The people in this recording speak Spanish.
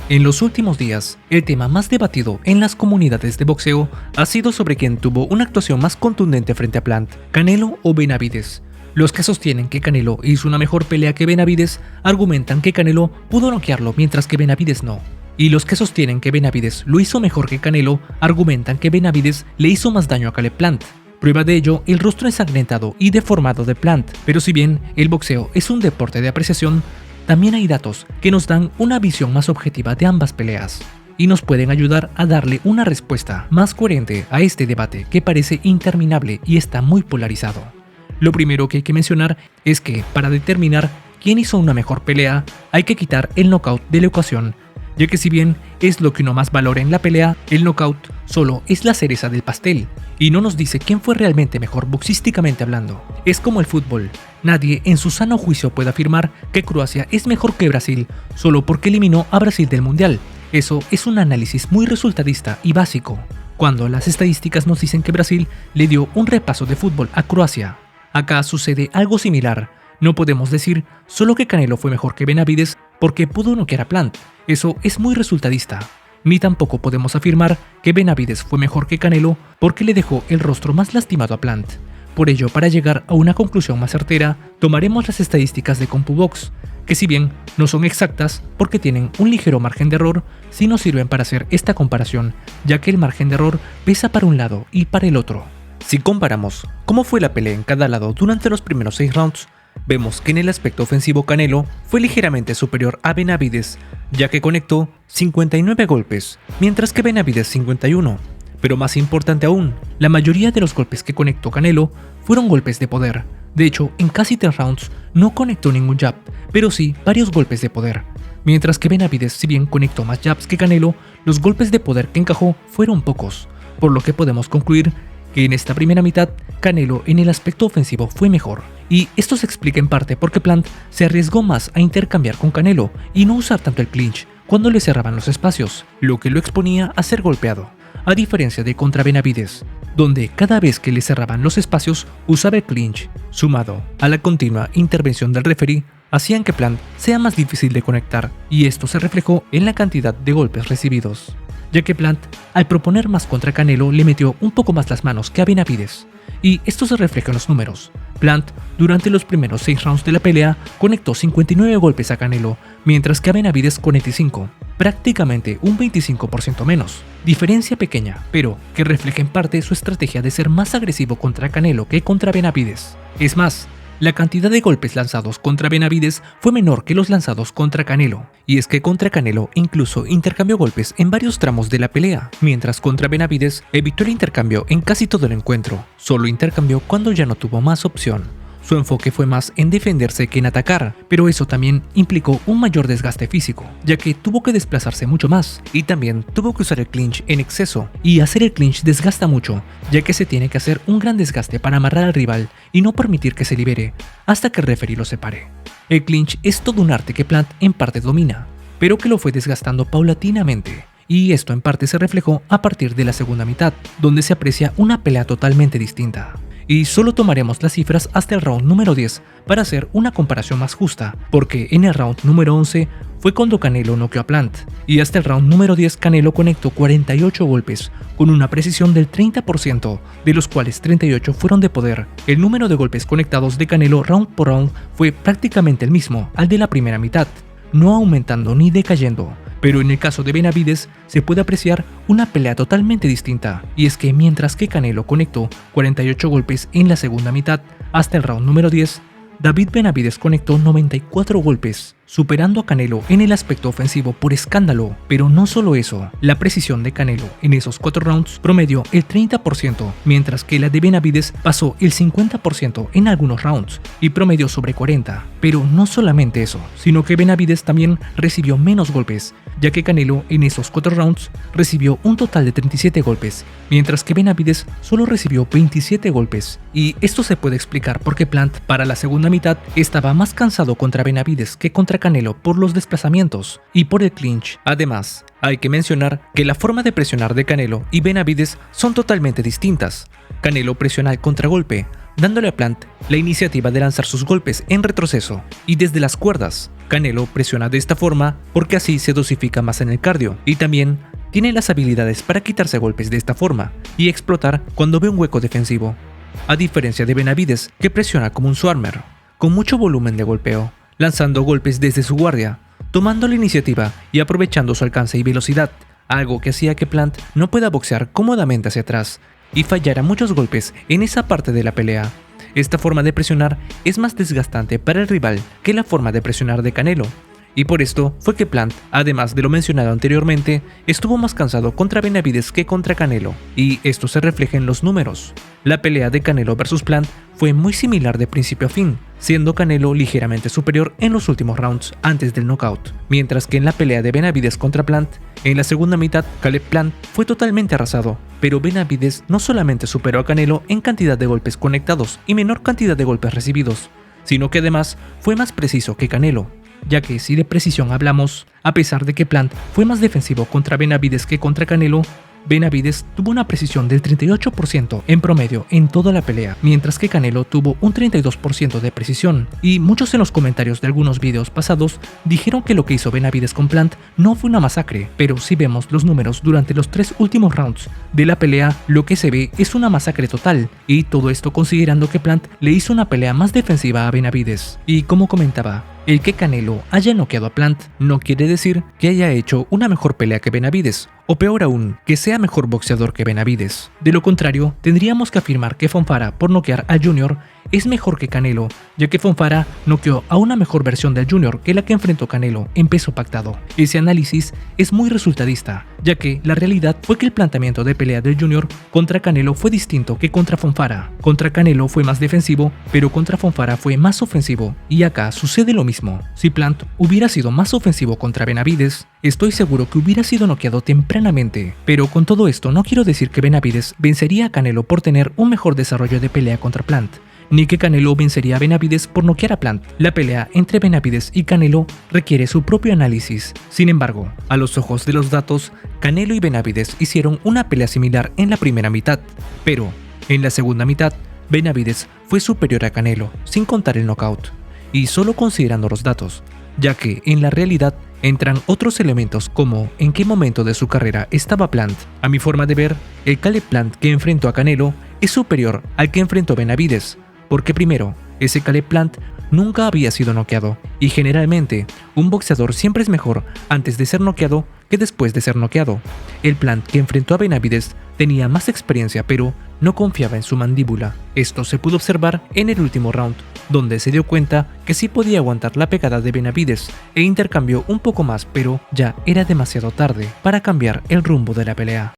En los últimos días, el tema más debatido en las comunidades de boxeo ha sido sobre quién tuvo una actuación más contundente frente a Plant, Canelo o Benavidez. Los que sostienen que Canelo hizo una mejor pelea que Benavidez argumentan que Canelo pudo noquearlo mientras que Benavidez no. Y los que sostienen que Benavidez lo hizo mejor que Canelo argumentan que Benavidez le hizo más daño a Caleb Plant. Prueba de ello, el rostro ensangrentado y deformado de Plant. Pero si bien el boxeo es un deporte de apreciación, también hay datos que nos dan una visión más objetiva de ambas peleas y nos pueden ayudar a darle una respuesta más coherente a este debate que parece interminable y está muy polarizado. Lo primero que hay que mencionar es que para determinar quién hizo una mejor pelea hay que quitar el knockout de la ecuación, ya que si bien es lo que uno más valora en la pelea, el knockout solo es la cereza del pastel y no nos dice quién fue realmente mejor boxísticamente hablando. Es como el fútbol, nadie en su sano juicio puede afirmar que Croacia es mejor que Brasil solo porque eliminó a Brasil del Mundial. Eso es un análisis muy resultadista y básico, cuando las estadísticas nos dicen que Brasil le dio un repaso de fútbol a Croacia. Acá sucede algo similar, no podemos decir solo que Canelo fue mejor que Benavidez porque pudo noquear a Plant, eso es muy resultadista. Ni tampoco podemos afirmar que Benavidez fue mejor que Canelo porque le dejó el rostro más lastimado a Plant. Por ello, para llegar a una conclusión más certera, tomaremos las estadísticas de CompuBox, que si bien no son exactas porque tienen un ligero margen de error, sí nos sirven para hacer esta comparación, ya que el margen de error pesa para un lado y para el otro. Si comparamos cómo fue la pelea en cada lado durante los primeros 6 rounds, vemos que en el aspecto ofensivo Canelo fue ligeramente superior a Benavidez, ya que conectó 59 golpes, mientras que Benavidez 51. Pero más importante aún, la mayoría de los golpes que conectó Canelo fueron golpes de poder. De hecho, en casi 3 rounds no conectó ningún jab, pero sí varios golpes de poder. Mientras que Benavidez, si bien conectó más jabs que Canelo, los golpes de poder que encajó fueron pocos, por lo que podemos concluir que en esta primera mitad, Canelo en el aspecto ofensivo fue mejor. Y esto se explica en parte porque Plant se arriesgó más a intercambiar con Canelo y no usar tanto el clinch cuando le cerraban los espacios, lo que lo exponía a ser golpeado, a diferencia de contra Benavidez, donde cada vez que le cerraban los espacios usaba el clinch, sumado a la continua intervención del referee, hacían que Plant sea más difícil de conectar, y esto se reflejó en la cantidad de golpes recibidos, ya que Plant, al proponer más contra Canelo, le metió un poco más las manos que a Benavidez, y esto se refleja en los números. Plant, durante los primeros 6 rounds de la pelea, conectó 59 golpes a Canelo, mientras que a Benavidez 45, prácticamente un 25% menos. Diferencia pequeña, pero que refleja en parte su estrategia de ser más agresivo contra Canelo que contra Benavidez. Es más, la cantidad de golpes lanzados contra Benavidez fue menor que los lanzados contra Canelo, y es que contra Canelo incluso intercambió golpes en varios tramos de la pelea, mientras contra Benavidez evitó el intercambio en casi todo el encuentro, solo intercambió cuando ya no tuvo más opción. Su enfoque fue más en defenderse que en atacar, pero eso también implicó un mayor desgaste físico, ya que tuvo que desplazarse mucho más, y también tuvo que usar el clinch en exceso, y hacer el clinch desgasta mucho, ya que se tiene que hacer un gran desgaste para amarrar al rival y no permitir que se libere, hasta que el referee lo separe. El clinch es todo un arte que Plant en parte domina, pero que lo fue desgastando paulatinamente, y esto en parte se reflejó a partir de la segunda mitad, donde se aprecia una pelea totalmente distinta. Y solo tomaremos las cifras hasta el round número 10 para hacer una comparación más justa, porque en el round número 11 fue cuando Canelo noqueó a Plant, y hasta el round número 10 Canelo conectó 48 golpes, con una precisión del 30%, de los cuales 38 fueron de poder. El número de golpes conectados de Canelo round por round fue prácticamente el mismo al de la primera mitad, no aumentando ni decayendo. Pero en el caso de Benavidez se puede apreciar una pelea totalmente distinta, y es que mientras que Canelo conectó 48 golpes en la segunda mitad, hasta el round número 10, David Benavidez conectó 94 golpes, superando a Canelo en el aspecto ofensivo por escándalo. Pero no solo eso, la precisión de Canelo en esos 4 rounds promedió el 30%, mientras que la de Benavidez pasó el 50% en algunos rounds y promedió sobre 40. Pero no solamente eso, sino que Benavidez también recibió menos golpes, ya que Canelo en esos 4 rounds recibió un total de 37 golpes, mientras que Benavidez solo recibió 27 golpes. Y esto se puede explicar porque Plant para la segunda mitad estaba más cansado contra Benavidez que contra Canelo por los desplazamientos y por el clinch. Además, hay que mencionar que la forma de presionar de Canelo y Benavidez son totalmente distintas. Canelo presiona el contragolpe, dándole a Plant la iniciativa de lanzar sus golpes en retroceso y desde las cuerdas, Canelo presiona de esta forma porque así se dosifica más en el cardio y también tiene las habilidades para quitarse golpes de esta forma y explotar cuando ve un hueco defensivo, a diferencia de Benavidez, que presiona como un swarmer, con mucho volumen de golpeo, lanzando golpes desde su guardia, tomando la iniciativa y aprovechando su alcance y velocidad, algo que hacía que Plant no pueda boxear cómodamente hacia atrás y fallara muchos golpes en esa parte de la pelea. Esta forma de presionar es más desgastante para el rival que la forma de presionar de Canelo, y por esto fue que Plant, además de lo mencionado anteriormente, estuvo más cansado contra Benavidez que contra Canelo, y esto se refleja en los números. La pelea de Canelo vs Plant fue muy similar de principio a fin, siendo Canelo ligeramente superior en los últimos rounds antes del knockout, mientras que en la pelea de Benavidez contra Plant, en la segunda mitad Caleb Plant fue totalmente arrasado, pero Benavidez no solamente superó a Canelo en cantidad de golpes conectados y menor cantidad de golpes recibidos, sino que además fue más preciso que Canelo, ya que si de precisión hablamos, a pesar de que Plant fue más defensivo contra Benavidez que contra Canelo, Benavidez tuvo una precisión del 38% en promedio en toda la pelea, mientras que Canelo tuvo un 32% de precisión, y muchos en los comentarios de algunos videos pasados dijeron que lo que hizo Benavidez con Plant no fue una masacre, pero si vemos los números durante los 3 últimos rounds de la pelea, lo que se ve es una masacre total, y todo esto considerando que Plant le hizo una pelea más defensiva a Benavidez. Y como comentaba, el que Canelo haya noqueado a Plant no quiere decir que haya hecho una mejor pelea que Benavidez, o peor aún, que sea mejor boxeador que Benavidez. De lo contrario, tendríamos que afirmar que Fonfara, por noquear al Junior, es mejor que Canelo, ya que Fonfara noqueó a una mejor versión del Junior que la que enfrentó Canelo en peso pactado. Ese análisis es muy resultadista, ya que la realidad fue que el planteamiento de pelea del Junior contra Canelo fue distinto que contra Fonfara. Contra Canelo fue más defensivo, pero contra Fonfara fue más ofensivo, y acá sucede lo mismo. Si Plant hubiera sido más ofensivo contra Benavidez, estoy seguro que hubiera sido noqueado tempranamente, pero con todo esto no quiero decir que Benavidez vencería a Canelo por tener un mejor desarrollo de pelea contra Plant, ni que Canelo vencería a Benavidez por noquear a Plant. La pelea entre Benavidez y Canelo requiere su propio análisis. Sin embargo, a los ojos de los datos, Canelo y Benavidez hicieron una pelea similar en la primera mitad, pero en la segunda mitad, Benavidez fue superior a Canelo, sin contar el knockout, y solo considerando los datos, ya que en la realidad entran otros elementos como en qué momento de su carrera estaba Plant. A mi forma de ver, el Caleb Plant que enfrentó a Canelo es superior al que enfrentó a Benavidez, porque primero, ese Caleb Plant nunca había sido noqueado, y generalmente, un boxeador siempre es mejor antes de ser noqueado que después de ser noqueado. El Plant que enfrentó a Benavidez tenía más experiencia, pero no confiaba en su mandíbula. Esto se pudo observar en el último round, donde se dio cuenta que sí podía aguantar la pegada de Benavidez e intercambió un poco más, pero ya era demasiado tarde para cambiar el rumbo de la pelea.